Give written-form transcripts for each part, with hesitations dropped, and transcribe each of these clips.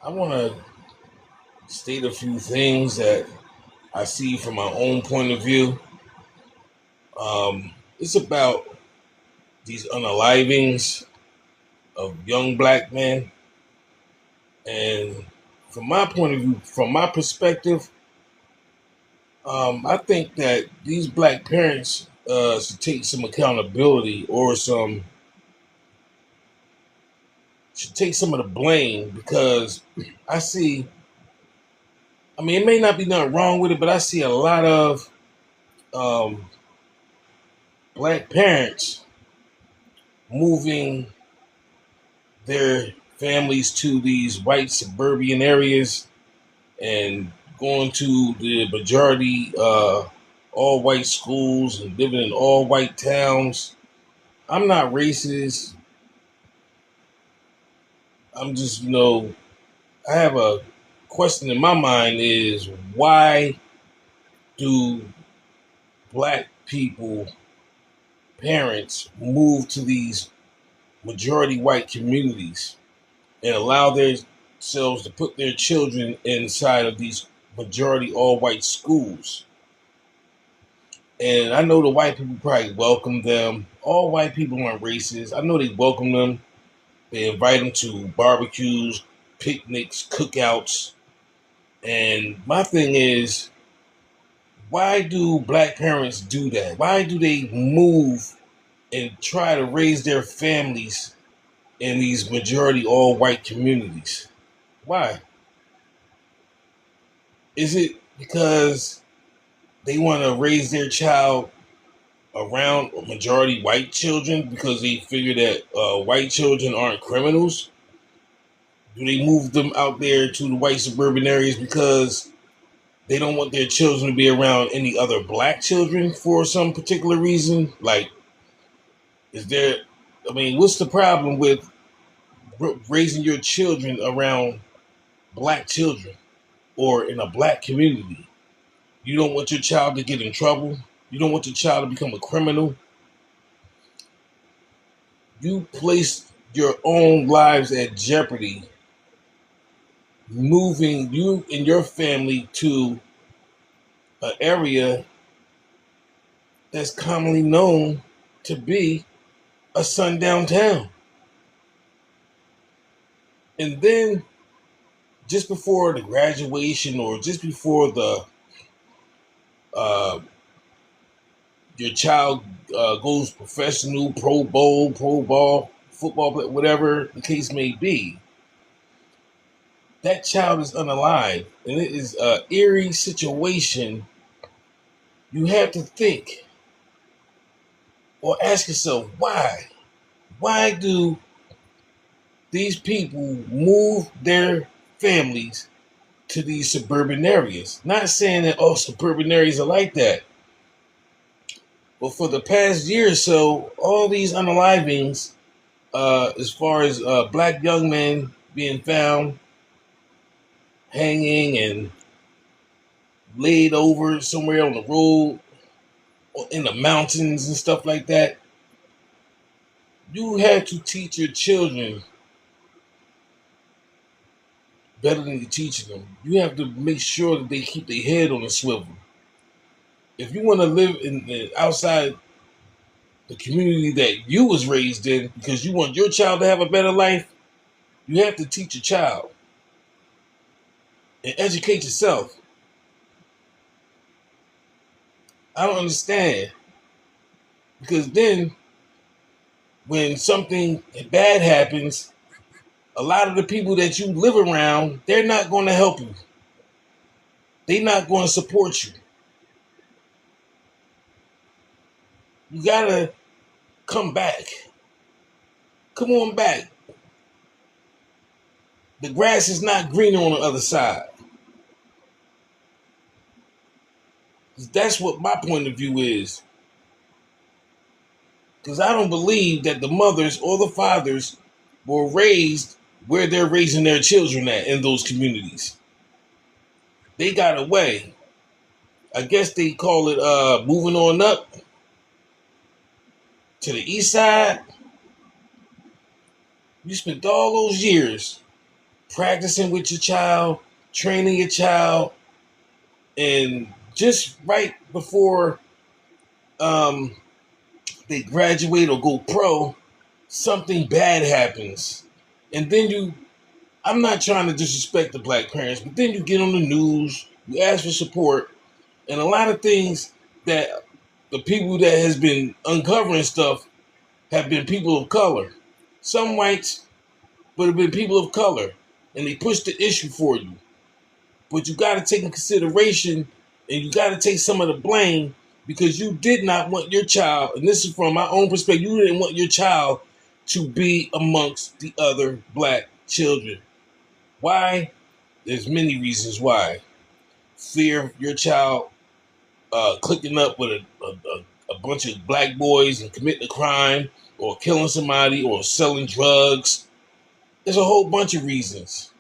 I want to state a few things that I see from my own point of view. It's about these unalivings of young black men. And from my point of view, from my perspective, I think that these black parents should take some accountability or should take some of the blame because I see, I mean, it may not be nothing wrong with it, but I see a lot of um, black parents moving their families to these white suburban areas and going to the majority all white schools and living in all white towns. I'm not racist. I'm just, I have a question in my mind is why do black people, parents, move to these majority white communities and allow themselves to put their children inside of these majority all white schools? And I know the white people probably welcome them. All white people aren't racist. I know they welcome them. They invite them to barbecues, picnics, cookouts. And my thing is, why do black parents do that? Why do they move and try to raise their families in these majority all white communities? Why? Is it because they want to raise their child around majority white children because they figure that white children aren't criminals? Do they move them out there to the white suburban areas because they don't want their children to be around any other black children for some particular reason? Like, is there, I mean, what's the problem with raising your children around black children or in a black community? You don't want your child to get in trouble. You don't want your child to become a criminal. You place your own lives at jeopardy moving you and your family to an area that's commonly known to be a sundown town. And then just before the graduation or just before the uh, your child goes professional, pro bowl, pro ball, football, whatever the case may be, that child is unalive, and it is an eerie situation. You have to think or ask yourself why. Why do these people move their families to these suburban areas? Not saying that all suburban areas are like that, but for the past year or so, all these unalivings, as far as black young men being found hanging and laid over somewhere on the road or in the mountains and stuff like that, you have to teach your children better than you're teaching them. You have to make sure that they keep their head on a swivel. If you want to live in outside the community that you was raised in because you want your child to have a better life, you have to teach your child and educate yourself. I don't understand because then when something bad happens, a lot of the people that you live around, they're not going to help you. They're not going to support you. You gotta come back. Come on back. The grass is not greener on the other side. That's what my point of view is. Because I don't believe that the mothers or the fathers were raised where they're raising their children at in those communities. They got away. I guess they call it moving on up to the east side. You spent all those years practicing with your child, training your child, and just right before um, they graduate or go pro, something bad happens. And then I'm not trying to disrespect the black parents, but then you get on the news, you ask for support, and a lot of things that the people that has been uncovering stuff have been people of color. Some whites, but have been people of color. And they push the issue for you. But you got to take in consideration and you got to take some of the blame because you did not want your child, and this is from my own perspective, you didn't want your child to be amongst the other black children. Why? There's many reasons why. Fear of your child clicking up with a bunch of black boys and committing a crime or killing somebody or selling drugs. There's a whole bunch of reasons.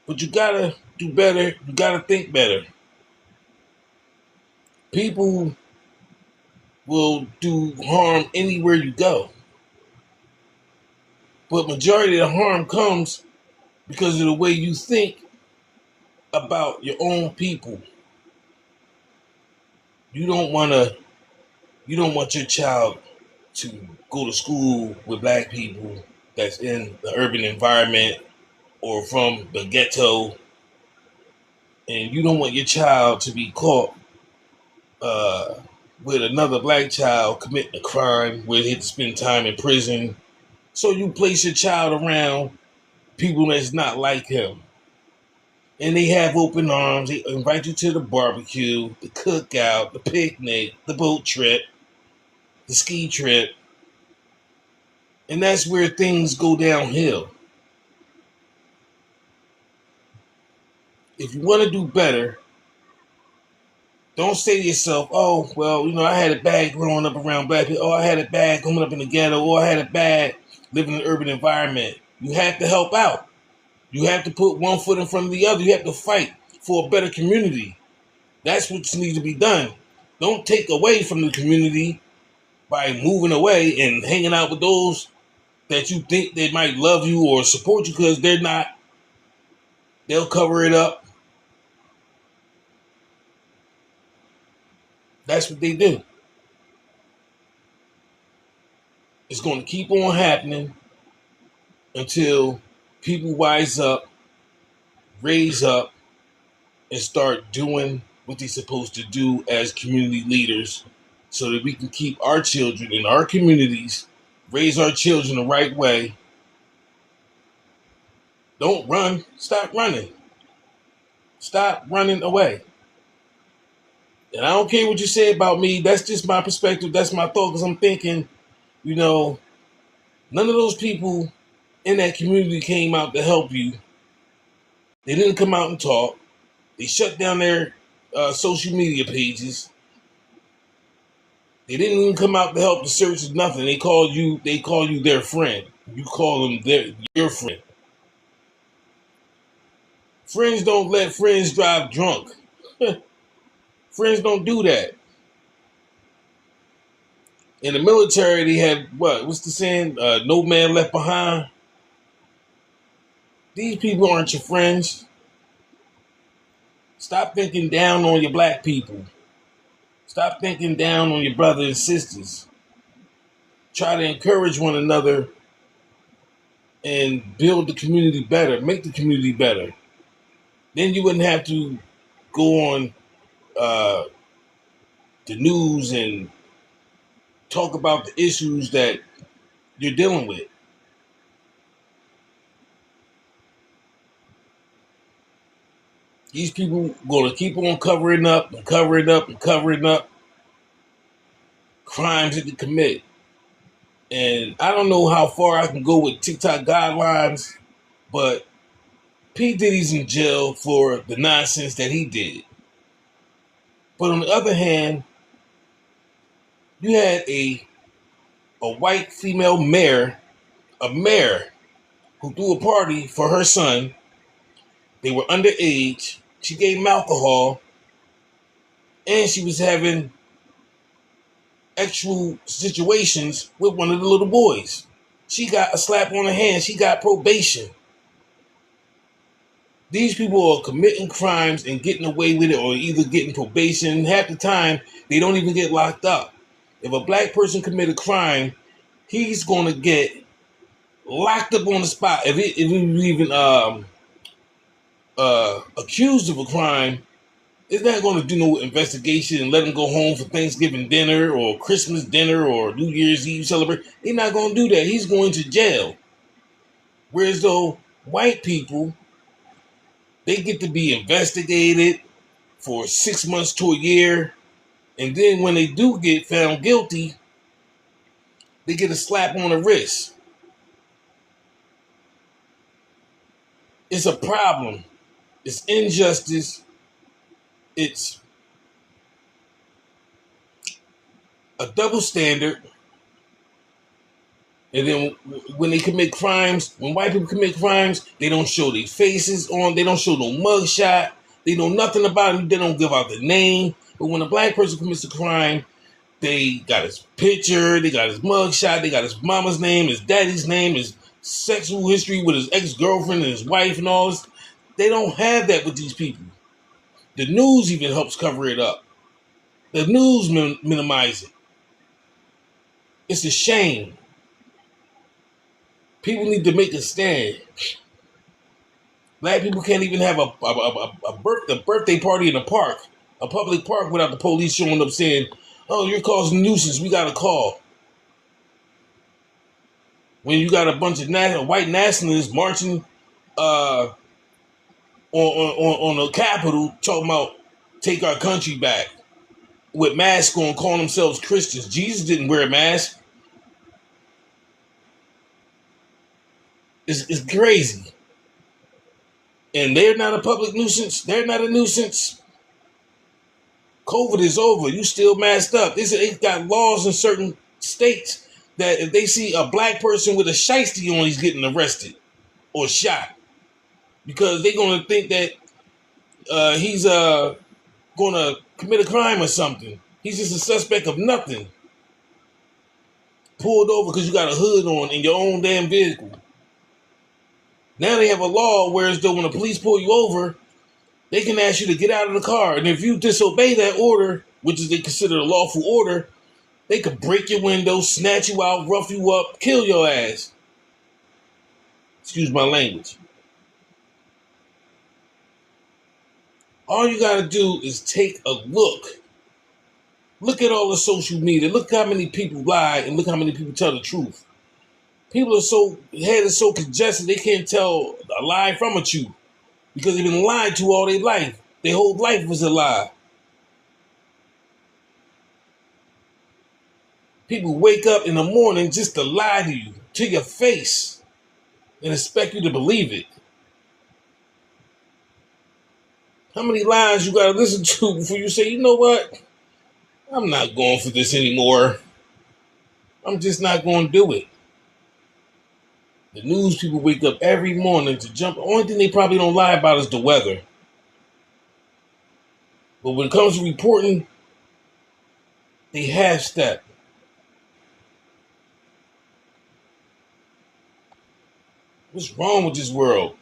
But you gotta do better. You gotta think better. People will do harm anywhere you go. But majority of the harm comes because of the way you think about your own people. You don't want your child to go to school with black people that's in the urban environment or from the ghetto, and you don't want your child to be caught with another black child committing a crime where they have to spend time in prison. So you place your child around people that's not like him. And they have open arms. They invite you to the barbecue, the cookout, the picnic, the boat trip, the ski trip. And that's where things go downhill. If you want to do better, don't say to yourself, oh, well, I had it bad growing up around black people. Oh, I had it bad coming up in the ghetto. Oh, I had it bad living in an urban environment. You have to help out. You have to put one foot in front of the other. You have to fight for a better community. That's what needs to be done. Don't take away from the community by moving away and hanging out with those that you think they might love you or support you because they're not. They'll cover it up. That's what they do. It's going to keep on happening until people wise up, raise up, and start doing what they're supposed to do as community leaders so that we can keep our children in our communities, raise our children the right way. Don't run. Stop running. Stop running away. And I don't care what you say about me. That's just my perspective. That's my thought because I'm thinking, none of those people in that community came out to help you. They didn't come out and talk. They shut down their social media pages. They didn't even come out to help the search or nothing. They call you their friend. You call them your friend. Friends don't let friends drive drunk. Friends don't do that. In the military, they have what's the saying? No man left behind. These people aren't your friends. Stop thinking down on your black people. Stop thinking down on your brothers and sisters. Try to encourage one another and build the community better, make the community better. Then you wouldn't have to go on the news and talk about the issues that you're dealing with. These people going to keep on covering up and covering up and covering up crimes that they commit. And I don't know how far I can go with TikTok guidelines, but P. Diddy's in jail for the nonsense that he did. But on the other hand, you had a white female mayor, a mayor who threw a party for her son. They were underage. She gave him alcohol. And she was having actual situations with one of the little boys. She got a slap on the hand. She got probation. These people are committing crimes and getting away with it, or either getting probation. Half the time, they don't even get locked up. If a black person commit a crime, he's going to get locked up on the spot. If he even accused of a crime, it's not going to do no investigation and let him go home for Thanksgiving dinner or Christmas dinner or New Year's Eve celebration. They're not going to do that. He's going to jail. Whereas though white people, they get to be investigated for 6 months to a year, and then when they do get found guilty, they get a slap on the wrist. It's a problem. It's injustice. It's a double standard. And then when they commit crimes, when white people commit crimes, they don't show their faces on. They don't show no mugshot. They know nothing about him. They don't give out the name. But when a black person commits a crime, they got his picture, they got his mugshot, they got his mama's name, his daddy's name, his sexual history with his ex-girlfriend and his wife and all this. They don't have that with these people. The news even helps cover it up. The news minimize it. It's a shame. People need to make a stand. Black people can't even have a birthday party in a park, a public park, without the police showing up saying, "Oh, you're causing nuisance. We got a call." When you got a bunch of white nationalists marching on the Capitol talking about take our country back with masks on, calling themselves Christians. Jesus didn't wear a mask. It's crazy. And they're not a public nuisance. They're not a nuisance. COVID is over. You still masked up. They got laws in certain states that if they see a black person with a shiesty on, he's getting arrested or shot. Because they're going to think that he's going to commit a crime or something. He's just a suspect of nothing. Pulled over because you got a hood on in your own damn vehicle. Now they have a law whereas though when the police pull you over, they can ask you to get out of the car. And if you disobey that order, which is they consider a lawful order, they could break your window, snatch you out, rough you up, kill your ass. Excuse my language. All you got to do is take a look. Look at all the social media. Look how many people lie and look how many people tell the truth. People are head is so congested they can't tell a lie from a truth because they've been lied to all their life. Their whole life was a lie. People wake up in the morning just to lie to you, to your face, and expect you to believe it. How many lies you gotta listen to before you say, you know what? I'm not going for this anymore. I'm just not going to do it. The news people wake up every morning to jump. The only thing they probably don't lie about is the weather. But when it comes to reporting, they half step. What's wrong with this world?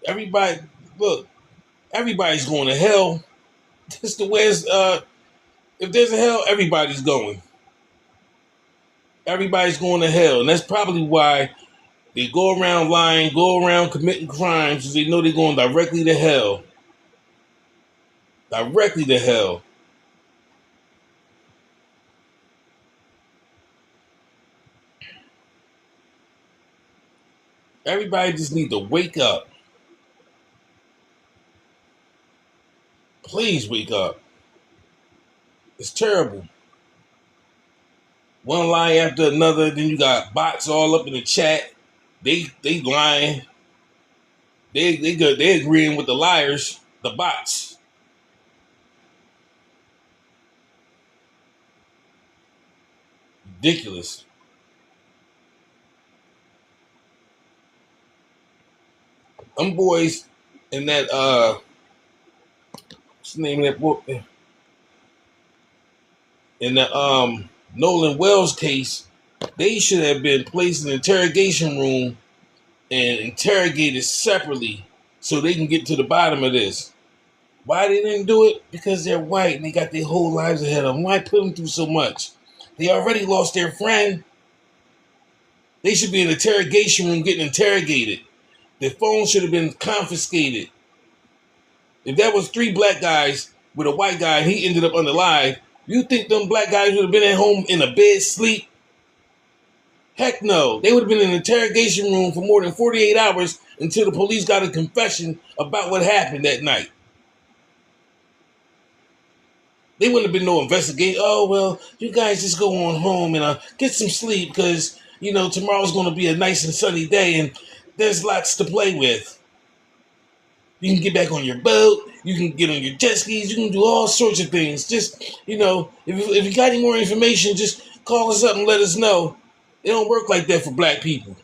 Everybody, look, everybody's going to hell. That's the way it's, if there's a hell, everybody's going. Everybody's going to hell. And that's probably why they go around lying, go around committing crimes, because they know they're going directly to hell. Directly to hell. Everybody just need to wake up. Please wake up. It's terrible. One lie after another, then you got bots all up in the chat. They lying. They agreeing with the liars, the bots. Ridiculous. Them boys in that what's the name of that book? In the Nolan Wells case, They should have been placed in an interrogation room and interrogated separately so they can get to the bottom of this. Why they didn't do it? Because they're white and they got their whole lives ahead of them. Why put them through so much? They already lost their friend. They should be in an interrogation room getting interrogated. Their phone should have been confiscated. If that was 3 black guys with a white guy and he ended up unalive, you think them black guys would have been at home in a bed sleep? Heck no. They would have been in an interrogation room for more than 48 hours until the police got a confession about what happened that night. They wouldn't have been no investigation. Oh, well, you guys just go on home and get some sleep because, tomorrow's going to be a nice and sunny day and there's lots to play with. You can get back on your boat. You can get on your jet skis. You can do all sorts of things. Just, if you got any more information, just call us up and let us know. It don't work like that for black people.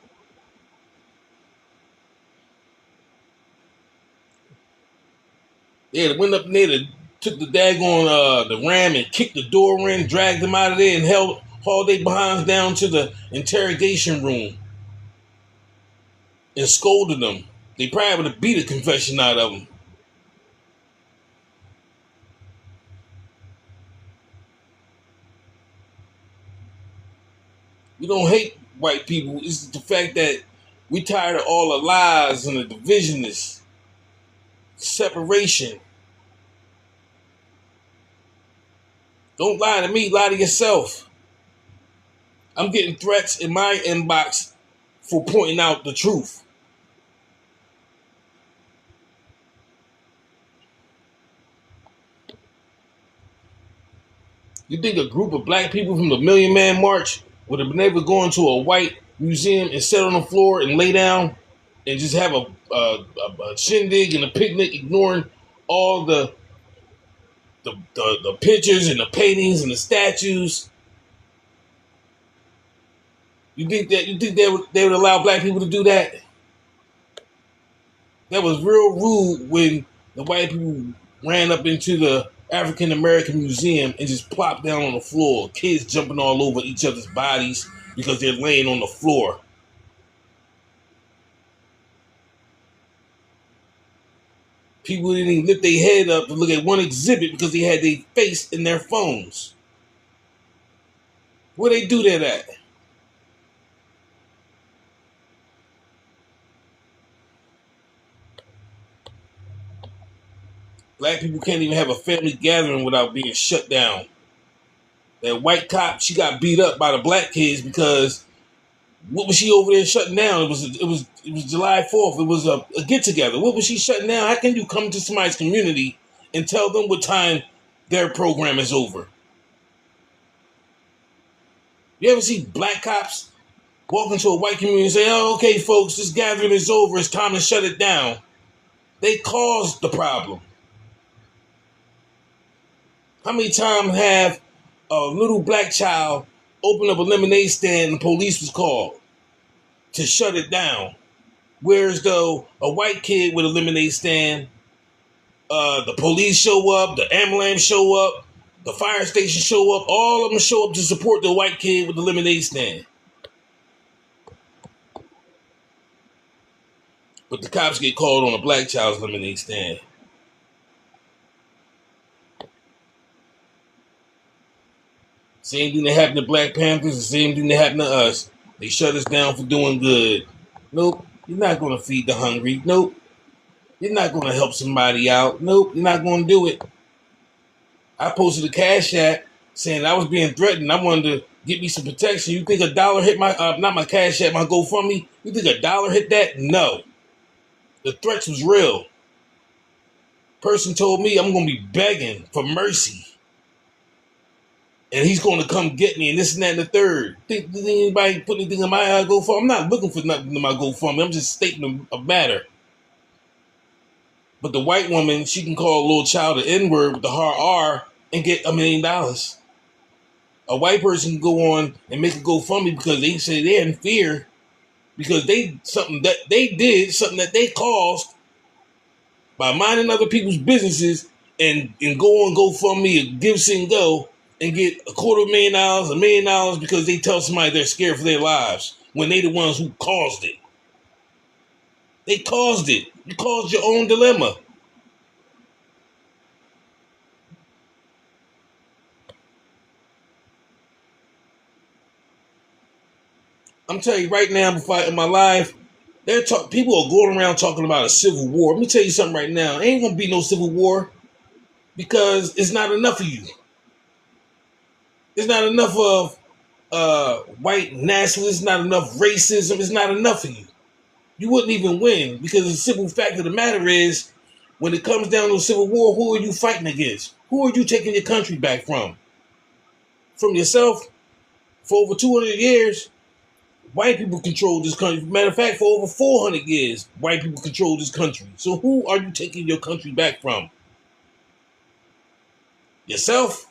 They went up there, took the daggone the ram and kicked the door in, dragged them out of there, and hauled their behinds down to the interrogation room and scolded them. They probably would have beat a confession out of them. We don't hate white people. It's the fact that we tired of all the lies and the divisionness, separation. Don't lie to me, lie to yourself. I'm getting threats in my inbox for pointing out the truth. You think a group of black people from the Million Man March would have been able to go into a white museum and sit on the floor and lay down and just have a shindig and a picnic, ignoring all the pictures and the paintings and the statues? You think they would allow black people to do that? That was real rude when the white people ran up into the African American Museum and just plopped down on the floor. Kids jumping all over each other's bodies because they're laying on the floor. People didn't even lift their head up to look at one exhibit because they had their face in their phones. Where they do that at? Black people can't even have a family gathering without being shut down. That white cop, she got beat up by the black kids because what was she over there shutting down? It was July 4th. It was a get together. What was she shutting down? How can you come to somebody's community and tell them what time their program is over? You ever see black cops walk into a white community and say, "Oh, okay, folks, this gathering is over. It's time to shut it down"? They caused the problem. How many times have a little black child opened up a lemonade stand and the police was called to shut it down? Whereas though a white kid with a lemonade stand, the police show up, the ambulance show up, the fire station show up, all of them show up to support the white kid with the lemonade stand. But the cops get called on a black child's lemonade stand. Same thing that happened to Black Panthers, the same thing that happened to us. They shut us down for doing good. Nope, you're not going to feed the hungry. Nope, you're not going to help somebody out. Nope, you're not going to do it. I posted a Cash App saying I was being threatened. I wanted to get me some protection. You think $1 hit my, not my Cash App, my GoFundMe? You think $1 hit that? No. The threats was real. Person told me I'm going to be begging for mercy. And he's going to come get me and this and that and the third. Think anybody put anything in my GoFundMe? I'm not looking for nothing in my GoFundMe. I'm just stating a matter. But the white woman, she can call a little child an N-word with the hard R and get $1 million. A white person can go on and make a GoFundMe because they say they're in fear because something that they caused by minding other people's businesses and go on GoFundMe or Give Send Go and get $250,000, $1,000,000 because they tell somebody they're scared for their lives when they the ones who caused it. They caused it. You caused your own dilemma. I'm telling you right now, before in my life, people are going around talking about a civil war. Let me tell you something right now. Ain't gonna be no civil war because it's not enough of you. It's not enough of white nationalists. Not enough racism. It's not enough of you. You wouldn't even win because the simple fact of the matter is, when it comes down to a civil war, who are you fighting against? Who are you taking your country back from? From yourself? For over 200 years, white people control this country. Matter of fact, for over 400 years, white people control this country. So who are you taking your country back from? Yourself?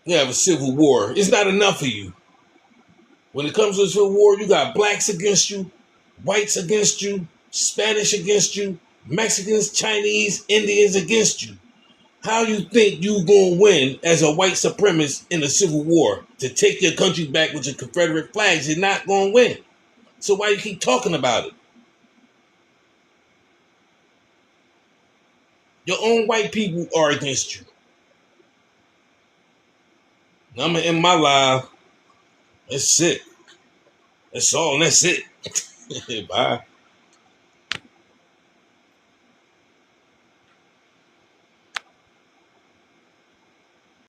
You have a civil war. It's not enough of you. When it comes to a civil war, you got blacks against you, whites against you, Spanish against you, Mexicans, Chinese, Indians against you. How you think you gonna win as a white supremacist in a civil war to take your country back with your Confederate flags? You're not gonna win. So why you keep talking about it? Your own white people are against you. I'm gonna end my life. That's it. That's all. That's it. Bye.